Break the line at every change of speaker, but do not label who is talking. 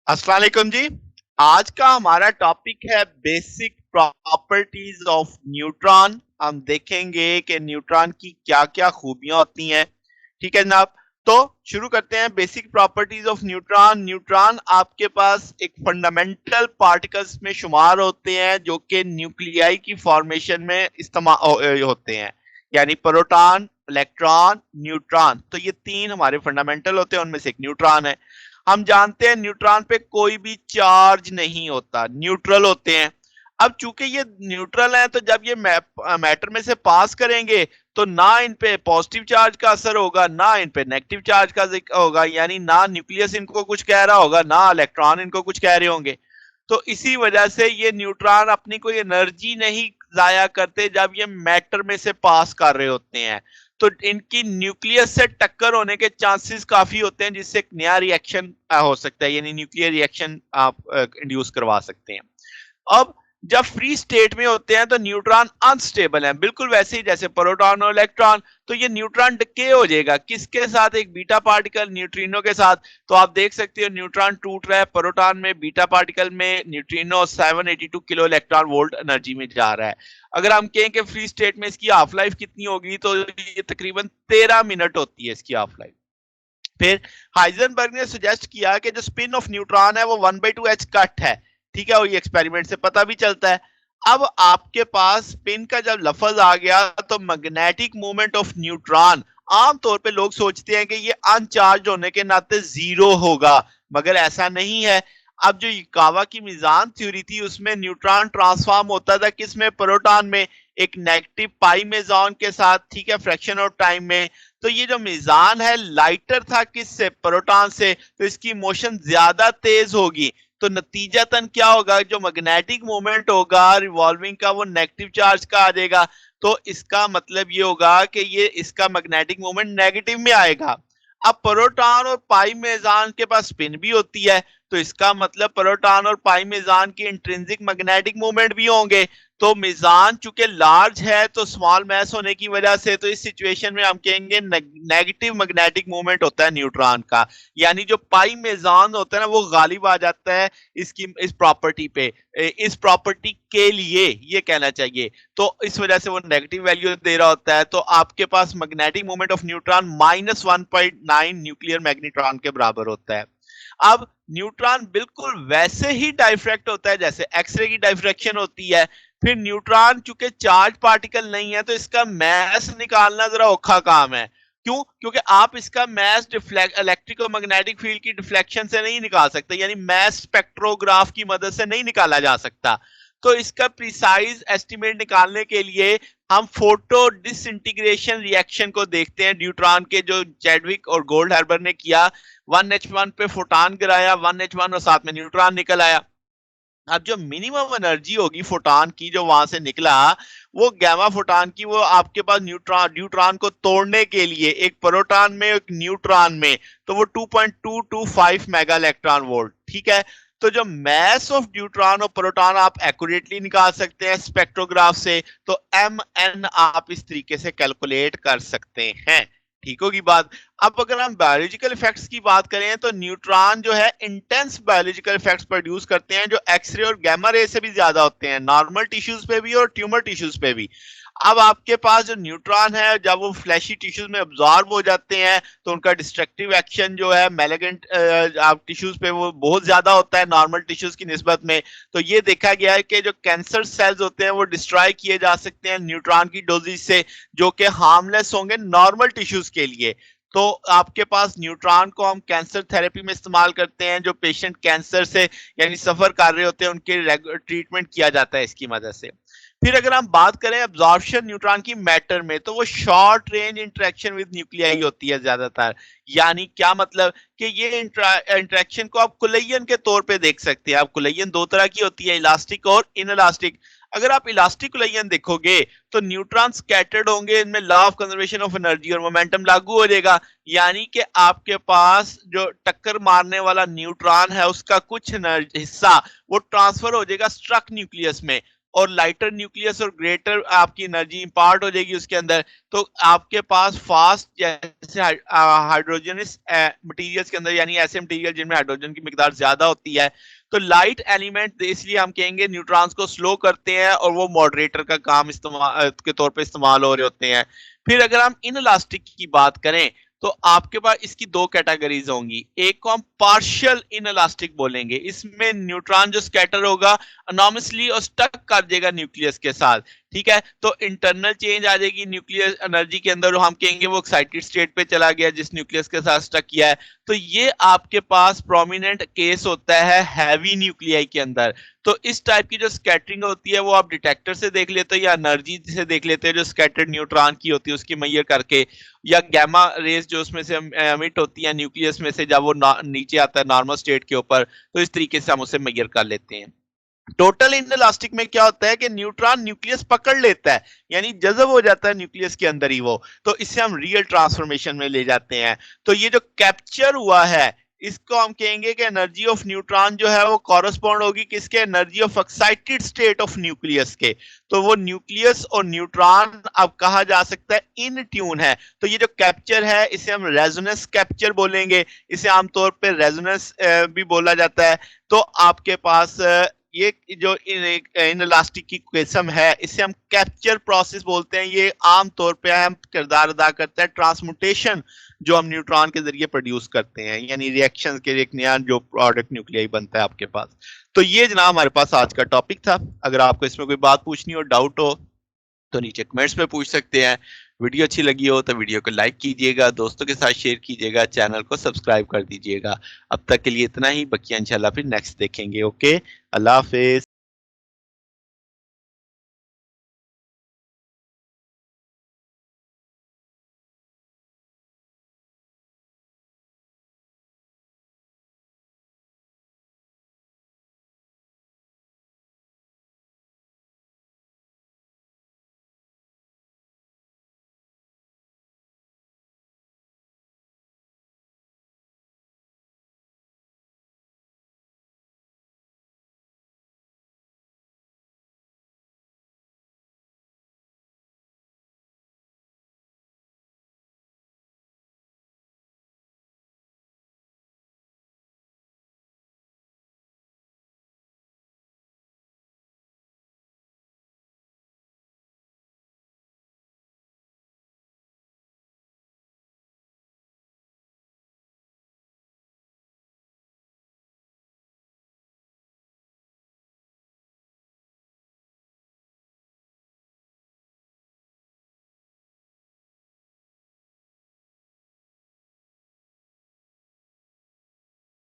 अस्सलाम वालेकुम जी। आज का हमारा टॉपिक है बेसिक प्रॉपर्टीज ऑफ न्यूट्रॉन। हम देखेंगे कि न्यूट्रॉन की क्या-क्या खूबियां होती हैं। ठीक है जनाब। तो शुरू करते हैं basic properties of neutron. Neutron आपके पास एक फंडामेंटल पार्टिकल्स में शुमार होते हैं जो कि न्यूक्लियाई की फॉर्मेशन में इस्तेमाल होते हैं, यानी प्रोटॉन, इलेक्ट्रॉन, न्यूट्रॉन। तो ये तीन हमारे फंडामेंटल होते हैं, उनमें से एक न्यूट्रॉन है। हम जानते हैं न्यूट्रॉन पे कोई भी चार्ज नहीं होता, न्यूट्रल होते हैं। अब चूंकि ये न्यूट्रल है तो जब ये मैटर में से पास करेंगे तो ना इन पे पॉजिटिव चार्ज का असर होगा, ना इन पे नेगेटिव चार्ज का होगा, यानी ना न्यूक्लियस इनको कुछ कह रहा होगा, ना इलेक्ट्रॉन इनको कुछ कह रहे होंगे। तो इसी वजह से ये न्यूट्रॉन अपनी कोई एनर्जी नहीं जाया करते जब ये मैटर में से पास कर रहे होते हैं। तो इनकी न्यूक्लियस से टक्कर होने के चांसेस काफी होते हैं, जिससे एक नया रिएक्शन हो सकता है, यानी न्यूक्लियर रिएक्शन आप इंड्यूस करवा सकते हैं। अब जब फ्री स्टेट में होते हैं तो न्यूट्रॉन अनस्टेबल है, बिल्कुल वैसे ही जैसे प्रोटॉन और इलेक्ट्रॉन। तो ये न्यूट्रॉन डिके हो जाएगा किसके साथ? एक बीटा पार्टिकल न्यूट्रिनो के साथ। तो आप देख सकते हो न्यूट्रॉन टूट रहा है, प्रोटॉन में, बीटा पार्टिकल में, neutrino 782 kilo electron volt energy में जा रहा है। अगर हम कहें कि फ्री स्टेट में इसकी हाफ लाइफ कितनी होगी तो ये तकरीबन 13 मिनट होती है इसकी हाफ लाइफ। फिर हाइजेनबर्ग ने सजेस्ट किया कि जो स्पिन ऑफ न्यूट्रॉन है वो 1/2 कट है। ठीक है, और ये एक्सपेरिमेंट से पता भी चलता है। अब आपके पास स्पिन का जब लफज आ गया तो मैग्नेटिक मूवमेंट ऑफ न्यूट्रॉन, आमतौर पे लोग सोचते हैं कि ये अनचार्ज होने के नाते जीरो होगा, मगर ऐसा नहीं है। अब जो युकावा की मीजान थ्योरी थी उसमें न्यूट्रॉन ट्रांसफॉर्म होता था किसमें? प्रोटॉन में, एक नेगेटिव पाई मेजॉन के साथ। ठीक है, फ्रैक्शन ऑफ टाइम में। तो ये जो मीजान है लाइटर था किससे? प्रोटॉन से। तो इसकी मोशन ज्यादा तेज होगी, तो नतीजतन क्या होगा? जो मैग्नेटिक मोमेंट होगा रिवॉल्विंग का वो नेगेटिव चार्ज का आ जाएगा। तो इसका मतलब ये होगा कि ये इसका मैग्नेटिक मोमेंट नेगेटिव में आएगा। अब प्रोटॉन और पाई मेजान के पास स्पिन भी होती है, तो इसका मतलब प्रोटॉन और पाई मेजान की इंट्रिंसिक मैग्नेटिक मूवमेंट भी होंगे। तो मीजान चूंकि लार्ज है तो स्मॉल मैस होने की वजह से, तो इस सिचुएशन में हम कहेंगे नेगेटिव मैग्नेटिक मूवमेंट होता है न्यूट्रॉन का, यानी जो पाई मीजान होता है ना वो गालिब आ जाता है इसकी इस प्रॉपर्टी पे, इस प्रॉपर्टी के लिए ये कहना चाहिए। तो इस वजह से वो नेगेटिव वैल्यू दे रहा होता है। तो आपके पास magnetic movement of neutron -1.9 nuclear magnetron के बराबर होता है। अब न्यूट्रॉन बिल्कुल वैसे ही डाइफ्रैक्ट होता है जैसे एक्सरे की डाइफ्रैक्शन होती है। फिर न्यूट्रॉन चूंकि चार्ज पार्टिकल नहीं है तो इसका मैस निकालना जरा औखा काम है। क्यों? क्योंकि आप इसका मैस इलेक्ट्रिको मैग्नेटिक फील्ड की डिफ्लेक्शन से नहीं निकाल सकते, यानी मैस स्पेक्ट्रोग्राफ की मदद से नहीं निकाला जा सकता। तो इसका प्रिसाइज एस्टिमेट निकालने के लिए हम फोटो डिसइंटीग्रेशन रिएक्शन को देखते हैं न्यूट्रॉन के, जो चैडविक और गोल्डहर्बर ने किया। 1H1 पे फोटॉन गिराया, 1H1 और साथ में न्यूट्रॉन निकल आया। अब जो मिनिमम एनर्जी होगी फोटॉन की जो वहां से निकला, वो गैमा फोटॉन की, वो आपके पास न्यूट्रॉन न्यूट्रॉन को तोड़ने के लिए एक प्रोटॉन में एक न्यूट्रॉन में, तो वो 2.225 मेगा इलेक्ट्रॉन वोल्ट। ठीक है। तो जो मैस ऑफ न्यूट्रॉन और प्रोटॉन आप एक्यूरेटली निकाल सकते हैं स्पेक्ट्रोग्राफ से, तो एम एन आप इस तरीके से कैलकुलेट कर सकते हैं। ठीक होगी बात। अब अगर हम बायोलॉजिकल इफेक्ट्स की बात करें तो न्यूट्रॉन जो है इंटेंस बायोलॉजिकल इफेक्ट्स प्रोड्यूस करते हैं जो एक्सरे और गैमा रे से भी ज्यादा होते हैं, नॉर्मल टिश्यूज पे भी और ट्यूमर टिश्यूज पे भी। अब आपके पास जो न्यूट्रॉन है जब वो फ्लैशी टिश्यूज में अब्सॉर्ब हो जाते हैं तो उनका डिस्ट्रक्टिव एक्शन जो है मेलेगेंट आप टिश्यूज पे वो बहुत ज्यादा होता है नॉर्मल टिश्यूज की निस्बत में। तो ये देखा गया है कि जो कैंसर सेल्स होते हैं वो डिस्ट्रॉय किए जा सकते हैं न्यूट्रॉन की डोजेज से, जो कि हार्मलेस होंगे नॉर्मल टिश्यूज के लिए। तो आपके पास न्यूट्रॉन को हम कैंसर थेरेपी में इस्तेमाल करते हैं, जो पेशेंट कैंसर से यानी सफर कर रहे होते हैं उनके ट्रीटमेंट किया जाता है इसकी मदद से। फिर अगर हम बात करें अब्जॉर्प्शन न्यूट्रॉन की मैटर में, तो वो short range interaction with nuclei होती है ज्यादातर। यानी क्या मतलब कि ये इंटरेक्शन को आप कुलयन के तौर पे देख सकते हैं। आप कुलयन दो तरह की होती है, इलास्टिक और इनइलास्टिक। अगर आप इलास्टिक कुलयन देखोगे तो न्यूट्रॉन स्कैटर्ड होंगे, इनमें law of conservation of energy और मोमेंटम लागू हो जाएगा। यानी कि आपके पास जो टक्कर मारने वाला न्यूट्रॉन है उसका कुछ हिस्सा वो ट्रांसफर हो जाएगा स्ट्रक न्यूक्लियस में, और लाइटर न्यूक्लियस और ग्रेटर आपकी एनर्जी इंपार्ट हो जाएगी उसके अंदर, तो आपके पास फास्ट जैसे हाइड्रोजनस मटेरियल्स के अंदर, यानी ऐसे मटेरियल जिनमें हाइड्रोजन की मिकदार ज्यादा होती है, तो लाइट एलिमेंट इसलिए हम कहेंगे न्यूट्रॉन्स को स्लो करते हैं और वो मॉडरेटर का काम इस्तेमाल के तौर पे इस्तेमाल हो रहे होते हैं। फिर अगर हम इनलास्टिक की बात करें तो आपके पास इसकी दो कैटेगरीज होंगी। एक को हम पार्शियल इनलास्टिक बोलेंगे, इसमें न्यूट्रॉन जो स्कैटर होगा अनॉमसली और स्टक कर देगा न्यूक्लियस के साथ, ठीक है, तो इंटरनल चेंज आ जाएगी न्यूक्लियस एनर्जी के अंदर, हम कहेंगे वो एक्साइटेड स्टेट पे चला गया जिस न्यूक्लियस के साथ स्टक किया है। तो ये आपके पास प्रोमिनेंट केस होता है हैवी न्यूक्लियाई के अंदर। तो इस टाइप की जो स्कैटरिंग होती है वो आप डिटेक्टर से देख लेते हो या एनर्जी से देख लेते हैं जो स्कैटर्ड न्यूट्रॉन की होती है उसकी मैयर करके, या गैमा रेज जो उसमें से एमिट होती है न्यूक्लियस में से जब वो नीचे आता है नॉर्मल स्टेट के ऊपर, तो इस तरीके से हम उसे मैयर कर लेते हैं। टोटल इनलास्टिक में क्या होता है कि न्यूट्रॉन न्यूक्लियस पकड़ लेता है, यानी जज़ब हो जाता है न्यूक्लियस के अंदर ही वो, तो इसे हम रियल ट्रांसफॉर्मेशन में ले जाते हैं। तो ये जो कैप्चर हुआ है इसको हम कहेंगे कि एनर्जी ऑफ न्यूट्रॉन जो है वो कॉरेस्पॉन्ड होगी किसके, energy of excited state of nucleus के। तो वो न्यूक्लियस और न्यूट्रॉन अब कहा जा सकता है इन ट्यून है। तो ये जो कैप्चर है इसे हम रेजोनेंस कैप्चर बोलेंगे, इसे आमतौर पर रेजोनेंस भी बोला जाता है। तो आपके पास ये जो इनलास्टिक की किस्म है इसे हम कैप्चर प्रोसेस बोलते हैं। ये आम तौर पे अहम किरदार अदा करता है ट्रांसमुटेशन जो हम न्यूट्रॉन के जरिए प्रोड्यूस करते हैं, यानी रिएक्शन के एक नया जो प्रोडक्ट न्यूक्लियाई बनता है आपके पास। तो ये जनाब हमारे पास आज का टॉपिक था। अगर आपको इसमें कोई बात पूछनी हो, डाउट हो, तो नीचे कमेंट्स में पूछ सकते हैं। वीडियो अच्छी लगी हो तो वीडियो को लाइक कीजिएगा, दोस्तों के साथ शेयर कीजिएगा, चैनल को सब्सक्राइब कर दीजिएगा। अब तक के लिए इतना ही, बकिया इंशाल्लाह फिर नेक्स्ट देखेंगे। ओके, अल्लाह हाफिज।